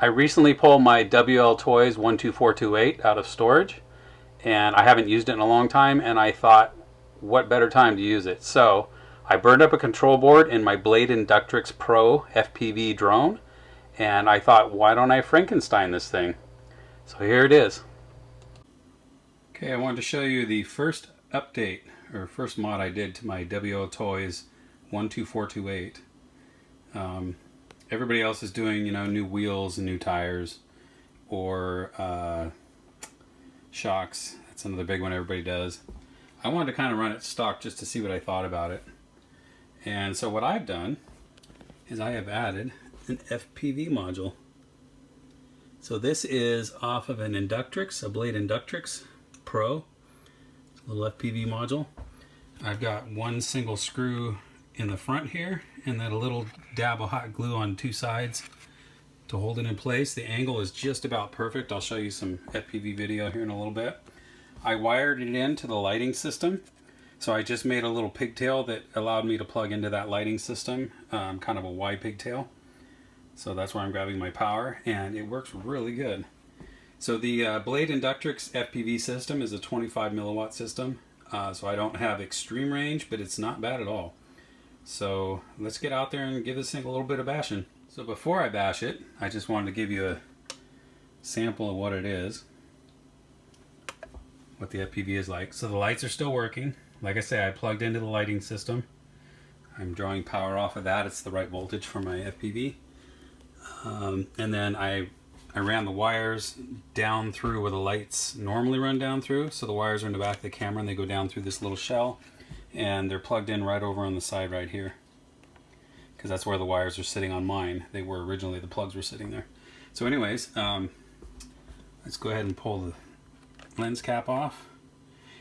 I recently pulled my WLToys 12428 out of storage, and I haven't used it in a long time, and I thought, what better time to use it? So I burned up a control board in my Blade Inductrix Pro FPV drone, and I thought, why don't I Frankenstein this thing? So here it is. Okay, I wanted to show you the first update, or first mod I did to my WLToys 12428. Everybody else is doing, new wheels and new tires, or shocks. That's another big one everybody does. I wanted to kind of run it stock just to see what I thought about it. And so what I've done is I have added an FPV module. So this is off of an Inductrix, a Blade Inductrix Pro. It's a little FPV module. I've got one single screw in the front here, and then a little dab of hot glue on two sides to hold it in place. The angle is just about perfect. I'll show you some FPV video here in a little bit. I wired it into the lighting system. So I just made a little pigtail that allowed me to plug into that lighting system, kind of a Y pigtail. So that's where I'm grabbing my power, and it works really good. So the Blade Inductrix FPV system is a 25 milliwatt system. So I don't have extreme range, but it's not bad at all. So let's get out there and give this thing a little bit of bashing. So before I bash it, I just wanted to give you a sample of what it is, what the FPV is like. So the lights are still working. Like I say, I plugged into the lighting system. I'm drawing power off of that. It's the right voltage for my FPV. And then I ran the wires down through where the lights normally run down through. So the wires are in the back of the camera, and they go down through this little shell. And they're plugged in right over on the side right here, because that's where the wires are sitting on mine. They were originally, the plugs were sitting there. So anyways, let's go ahead and pull the lens cap off.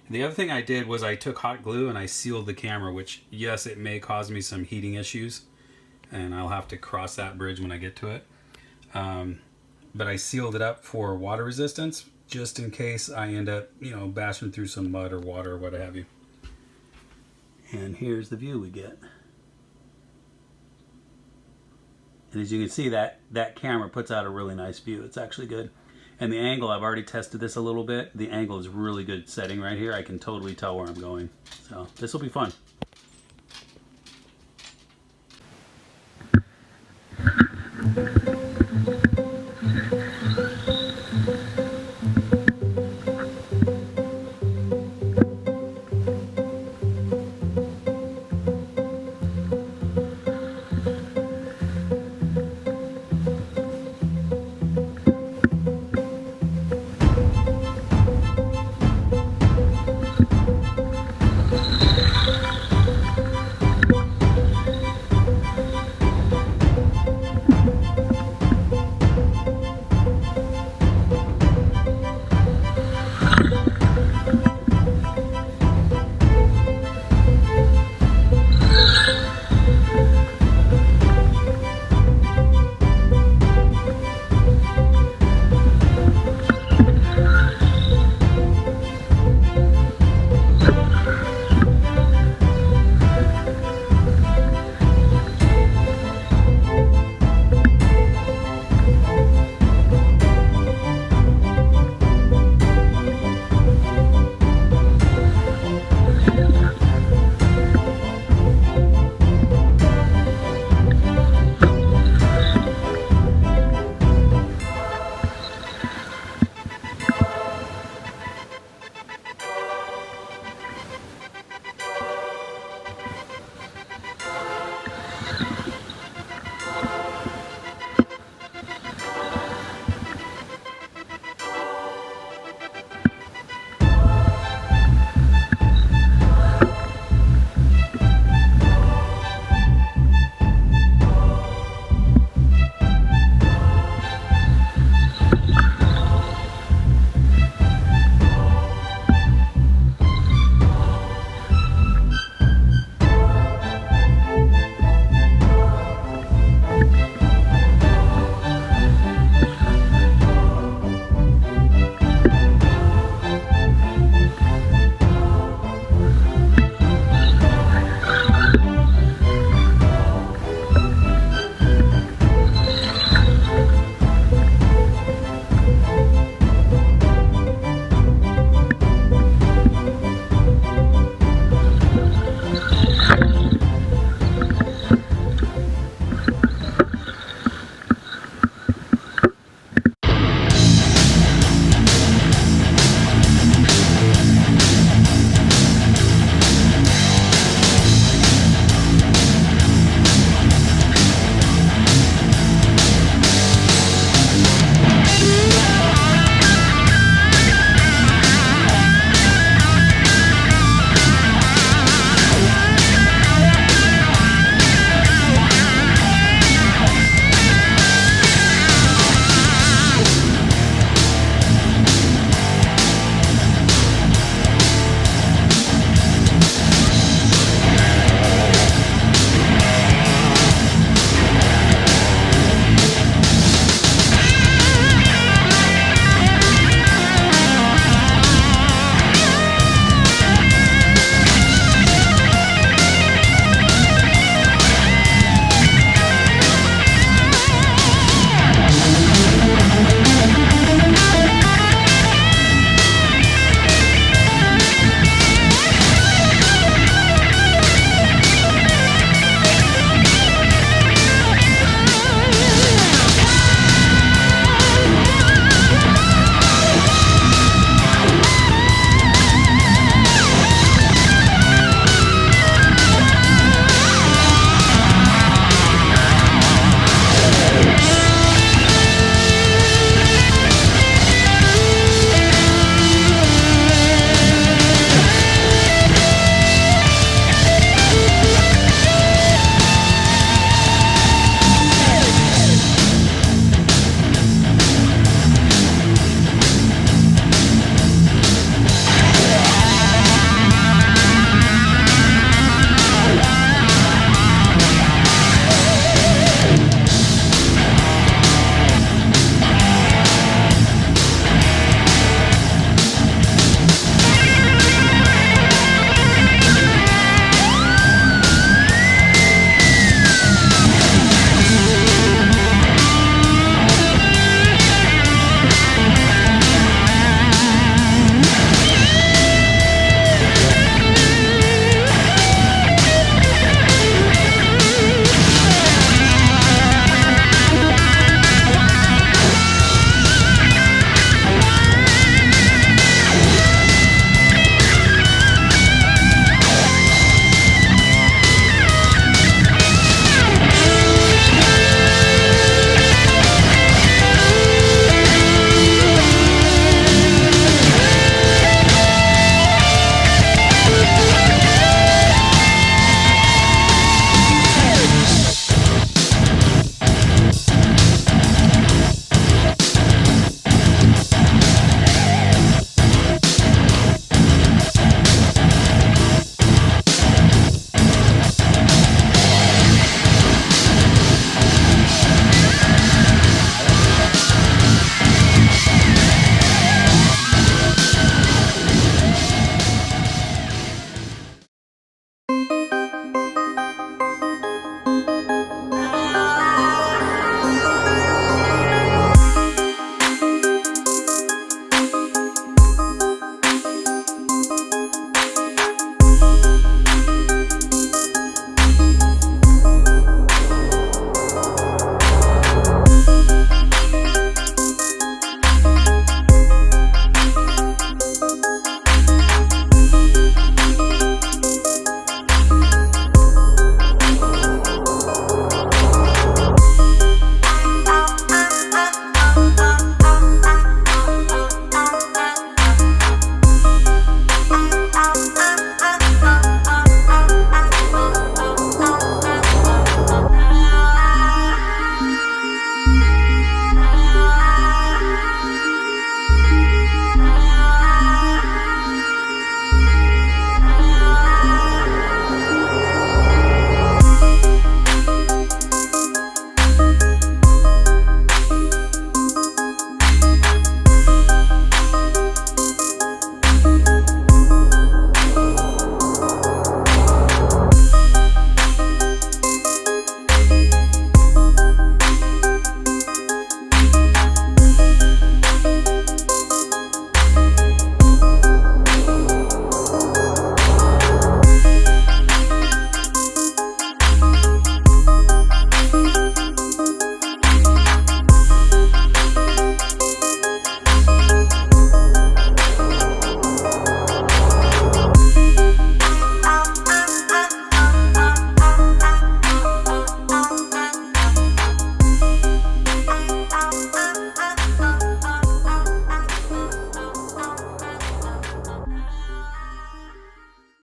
And the other thing I did was I took hot glue and I sealed the camera, which, yes, it may cause me some heating issues, and I'll have to cross that bridge when I get to it. But I sealed it up for water resistance, just in case I end up, bashing through some mud or water or what have you. And here's the view we get. And as you can see, that camera puts out a really nice view. It's actually good. And the angle, I've already tested this a little bit. The angle is really good setting right here. I can totally tell where I'm going. So this will be fun.